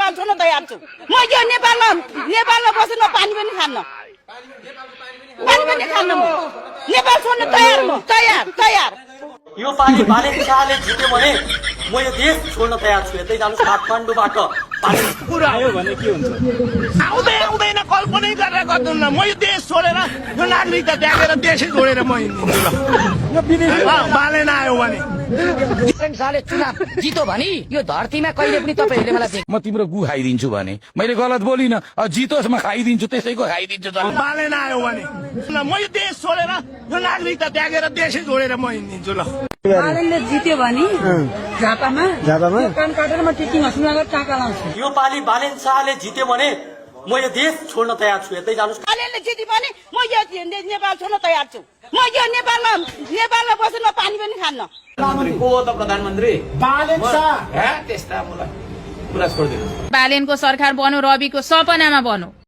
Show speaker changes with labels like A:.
A: नेपाल छोड्न तयार छु म यो नेपालमा बसेर म पानी पनि खान्न नेपाल छोड्न तयार म तयार
B: यो पालि बालेन शाहले जित्यो भने म यो देश छोड्न तयार छु यतै जानुस् काठमाडौँबाट
C: कुरा आयो भने के हुन्छ आउँदैन कल्पनै गरेर गर्दैन म यो देश छोडेर यो नागरिकता त्यागेर देशै छोडेर म बालेन आयो भने
D: साले चुनाव जितो भने यो धरतीमा कहिले पनि तपाईहरुले मलाई
E: म तिम्रो गु खाइदिन्छु भने मैले गलत बोलिन जितोस् म खाइदिन्छु त्यसैको खाइदिन्छु
C: बालेन आयो भने म यो देश छोडेर यो नागरिकता त्यागेर देशै छोडेर म हिँडिदिन्छु ल
F: बालेनले जित्यो भने झापामा कान काटेर म टिचिङ हस्पिटलमा टाका लाउँछु
B: यो पालि बालेन शाहले जित्यो भने म यो देश छोड्न तयार छु यतै जानुस्
A: बालेनले जित्यो भने म यो नेपाल छोड्न तयार छु म यो नेपालमा बसेर म पानी पनि खान्न
G: को हो त प्रधानमन्त्री बालेन शाह त्यस्ता मलाई कुरा छोड्दिनु
H: बालेनको सरकार बनो रविको सपनामा बनो